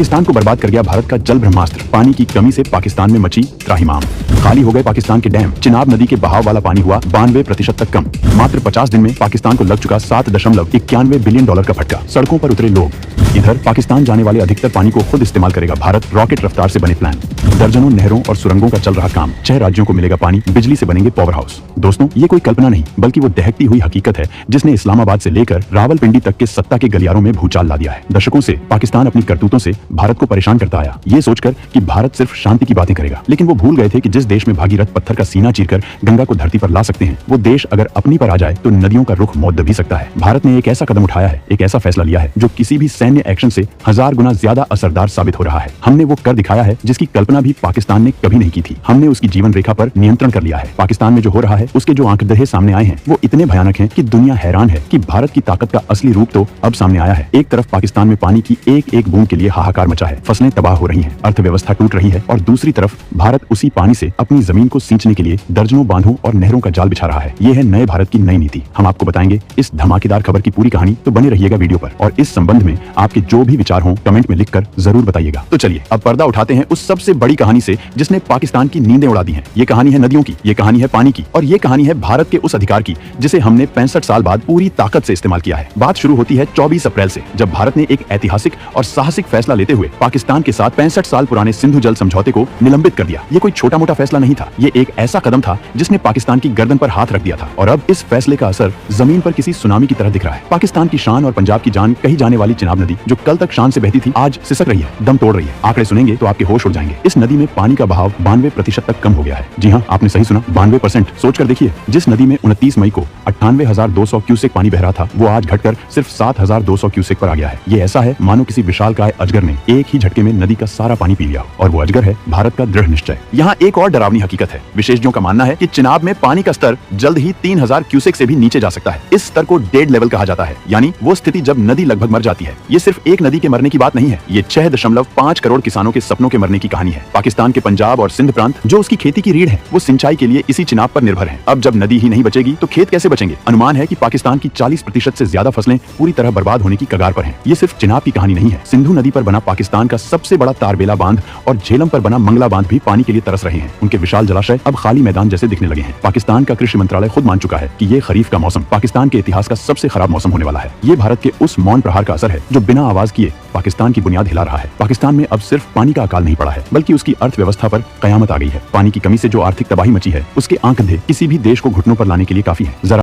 पाकिस्तान को बर्बाद कर गया भारत का जल ब्रह्मास्त्र। पानी की कमी से पाकिस्तान में मची त्राहिमाम। खाली हो गए पाकिस्तान के डैम। चिनाब नदी के बहाव वाला पानी हुआ 92% तक कम। मात्र 50 दिन में पाकिस्तान को लग चुका $7.91 बिलियन का फटका। सड़कों पर उतरे लोग। इधर पाकिस्तान जाने वाले अधिकतर पानी को खुद इस्तेमाल करेगा भारत। रॉकेट रफ्तार से बने प्लान। दर्जनों नहरों और सुरंगों का चल रहा काम। 6 राज्यों को मिलेगा पानी। बिजली से बनेंगे पावर हाउस। दोस्तों, ये कोई कल्पना नहीं बल्कि वो दहकती हुई हकीकत है जिसने इस्लामाबाद से लेकर रावलपिंडी तक के सत्ता के गलियारों में भूचाल ला दिया है। दशकों से पाकिस्तान अपनी करतूतों से भारत को परेशान करता आया, ये सोचकर कि भारत सिर्फ शांति की बातें करेगा। लेकिन वो भूल गए थे कि जिस देश में भागीरथ पत्थर का सीना चीरकर गंगा को धरती पर ला सकते हैं, वो देश अगर अपनी पर आ जाए तो नदियों का रुख मौत दबी सकता है। भारत ने एक ऐसा कदम उठाया है, एक ऐसा फैसला लिया है जो किसी भी सैन्य एक्शन से 1000 गुना ज्यादा असरदार साबित हो रहा है। हमने वो कर दिखाया है जिसकी कल्पना भी पाकिस्तान ने कभी नहीं की थी। हमने उसकी जीवन रेखा पर नियंत्रण कर लिया है। पाकिस्तान में जो हो रहा है उसके जो आंकड़े सामने आए हैं वो इतने भयानक हैं कि दुनिया हैरान है कि भारत की ताकत का असली रूप तो अब सामने आया है। एक तरफ पाकिस्तान में पानी की एक एक बूंद के लिए हाहाकार मचा है, फसलें तबाह हो रही हैं, अर्थव्यवस्था टूट रही है, और दूसरी तरफ भारत उसी पानी से अपनी जमीन को सींचने के लिए दर्जनों बांधों और नहरों का जाल बिछा रहा है। ये है नए भारत की नई नीति। हम आपको बताएंगे इस धमाकेदार खबर की पूरी कहानी, तो बने रहिएगा वीडियो पर। और इस संबंध में आपके जो भी विचार हों कमेंट में लिखकर जरूर बताइएगा। तो चलिए अब पर्दा उठाते हैं उस सबसे बड़ी कहानी से जिसने पाकिस्तान की नींदें उड़ा दी हैं। ये कहानी है नदियों की, ये कहानी है पानी की, और ये कहानी है भारत के उस अधिकार की जिसे हमने 65 साल बाद पूरी ताकत से इस्तेमाल किया है। बात शुरू होती है 24 अप्रैल से, जब भारत ने एक ऐतिहासिक और साहसिक फैसला लेते हुए पाकिस्तान के साथ 65 साल पुराने सिंधु जल समझौते को निलंबित कर दिया। ये कोई छोटा मोटा फैसला नहीं था, ये एक ऐसा कदम था जिसने पाकिस्तान की गर्दन पर हाथ रख दिया था। और अब इस फैसले का असर जमीन पर किसी सुनामी की तरह दिख रहा है। पाकिस्तान की शान और पंजाब की जान कही जाने वाली चिनाब नदी, जो कल तक शान से बहती थी, आज सिसक रही है, दम तोड़ रही है। आंकड़े सुनेंगे तो आपके होश उड़ जाएंगे। इस नदी में पानी का बहाव 92% तक कम हो गया है। जी हाँ, आपने सही सुना, 92%। सोचकर देखिए, जिस नदी में 29 मई को 98,200 क्यूसेक पानी बह रहा था, वो आज घटकर सिर्फ 7,200 क्यूसेक पर आ गया है। ये ऐसा है मानो किसी विशालकाय अजगर ने एक ही झटके में नदी का सारा पानी पी लिया, और वो अजगर है भारत का दृढ़ निश्चय। यहाँ एक और डरावनी हकीकत है। विशेषज्ञों का मानना है कि चिनाब में पानी का स्तर जल्द ही 3000 क्यूसेक से भी नीचे जा सकता है। इस स्तर को डेड लेवल कहा जाता है, यानी वो स्थिति जब नदी लगभग मर जाती है। ये सिर्फ एक नदी के मरने की बात नहीं है, ये 6.5 करोड़ किसानों के सपनों के मरने की कहानी है। पाकिस्तान के पंजाब और सिंध प्रांत, जो उसकी खेती की रीढ़ है, वो सिंचाई के लिए इसी चिनाब पर निर्भर है। अब जब नदी ही नहीं बचेगी तो खेत कैसे बचेंगे? अनुमान है कि पाकिस्तान की 40% से ज्यादा फसलें पूरी तरह बर्बाद होने की कगार पर हैं। ये सिर्फ चिनाब की कहानी नहीं है। सिंधु नदी पर बना पाकिस्तान का सबसे बड़ा तारबेला बांध और झेलम पर बना मंगला बांध भी पानी के लिए तरस रहे हैं। उनके विशाल जलाशय अब खाली मैदान जैसे दिखने लगे हैं। पाकिस्तान का कृषि मंत्रालय खुद मान चुका है कि ये खरीफ का मौसम पाकिस्तान के इतिहास का सबसे खराब मौसम होने वाला है। ये भारत के उस मौन प्रहार का असर है जो बिना आवाज किए पाकिस्तान की बुनियाद हिला रहा है। पाकिस्तान में अब सिर्फ पानी का अकाल नहीं पड़ा है, बल्कि उसकी अर्थव्यवस्था पर कयामत आ गई है। पानी की कमी से जो आर्थिक तबाही मची है, उसके आंकड़े किसी भी देश को घुटनों पर लाने के लिए काफी है। जरा